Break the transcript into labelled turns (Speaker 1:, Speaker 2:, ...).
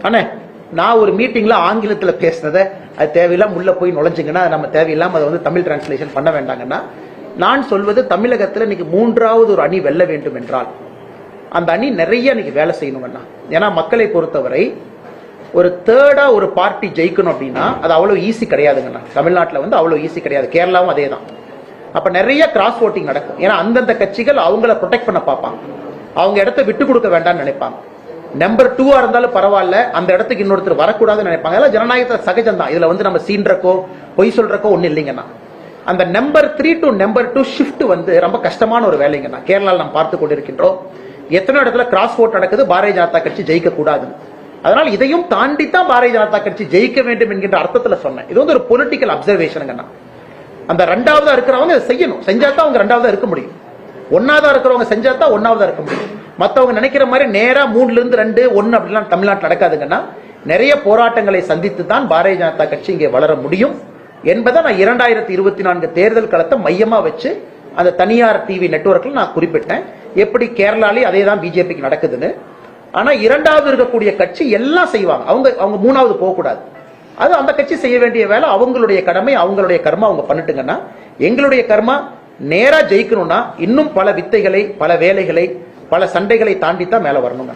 Speaker 1: அண்ணே, நான் ஒரு மீட்டிங்ல ஆங்கிலத்துல பேசுனதை அது தேவையில்லாம உள்ள போய் நுழைஞ்சுங்கன்னா நம்ம தேவையில்லாம அதை வந்து தமிழ் டிரான்ஸ்லேஷன் பண்ண வேண்டாங்கன்னா, நான் சொல்வது தமிழகத்தில் இன்னைக்கு மூன்றாவது ஒரு அணி வெல்ல வேண்டும் என்றால் அந்த அணி நிறைய இன்னைக்கு வேலை செய்யணுங்கண்ணா. ஏன்னா மக்களை பொறுத்தவரை ஒரு தேர்டா ஒரு பார்ட்டி ஜெயிக்கணும் அப்படின்னா அது அவ்வளவு ஈஸி கிடையாதுங்கண்ணா. தமிழ்நாட்டில் வந்து அவ்வளவு ஈஸி கிடையாது, கேரளாவும் அதே தான். அப்ப நிறைய கிராஸ் ஓட்டிங் நடக்கும். ஏன்னா அந்தந்த கட்சிகள் அவங்கள ப்ரொடெக்ட் பண்ண பார்ப்பாங்க, அவங்க இடத்த விட்டு கொடுக்க வேண்டாம்னு நினைப்பாங்க. நம்பர் 2 இருந்தாலும் பரவாயில்ல, அந்த இடத்துக்கு இன்னொருத்தர் வரக்கூடாதுன்னு நினைப்பாங்க. அதெல்லாம் ஜனநாயகத்தை சகஜம் தான். இதுல வந்து நம்ம சீன்றக்கோ பொய் சொல்றக்கோ ஒண்ணு இல்லைங்கண்ணா. அந்த நம்பர் 3 to நம்பர் 2 ஷிஃப்ட் வந்து ரொம்ப கஷ்டமான ஒரு வேலைங்கண்ணா. கேரளாவில் நாம் பார்த்து கொண்டிருக்கின்றோம். எத்தனை இடத்துல கிராஸ் ஓட் நடக்குது, பாரதிய ஜனதா கட்சி ஜெயிக்க கூடாது. அதனால இதையும் தாண்டி தான் பாரதிய ஜனதா கட்சி ஜெயிக்க வேண்டும் என்கின்ற அர்த்தத்துல சொன்னேன். இது வந்து ஒரு பொலிட்டிக்கல் அப்சர்வேஷனுங்கண்ணா. அந்த ரெண்டாவதா இருக்கிறவங்க இதை செய்யணும், செஞ்சா தான் அவங்க ரெண்டாவதா இருக்க முடியும். ஒன்னாவதா இருக்கிறவங்க செஞ்சா தான் ஒன்னாவதா இருக்க முடியும். மற்றவங்க நினைக்கிற மாதிரி நேரா 3ல இருந்து 2, 1 அப்படிலாம் தமிழ்நாட்டில் நடக்காதுங்கன்னா, நிறைய போராட்டங்களை சந்தித்து தான் பாரதிய ஜனதா கட்சி இங்கே வளர முடியும் என்பதை நான் 2024 தேர்தல் களத்தை மையமா வச்சு அந்த தனியார் டிவி நெட்வொர்க்ல நான் குறிப்பிட்டேன். எப்படி கேரளாலே அதே தான் பிஜேபிக்கு நடக்குதுன்னு. ஆனா இரண்டாவது இருக்கக்கூடிய கட்சி எல்லாம் செய்வாங்க, அவங்க மூணாவது போகக்கூடாது. அது அந்த கட்சி செய்ய வேண்டிய வேலை, அவங்களுடைய கடமை, அவங்களுடைய கர்மா அவங்க பண்ணிட்டுங்கன்னா, எங்களுடைய கர்மா நேரா ஜெயிக்கணும்னா இன்னும் பல வித்தைகளை, பல வேலைகளை, பல சண்டைகளை தாண்டித்தான் மேல வரணுங்க.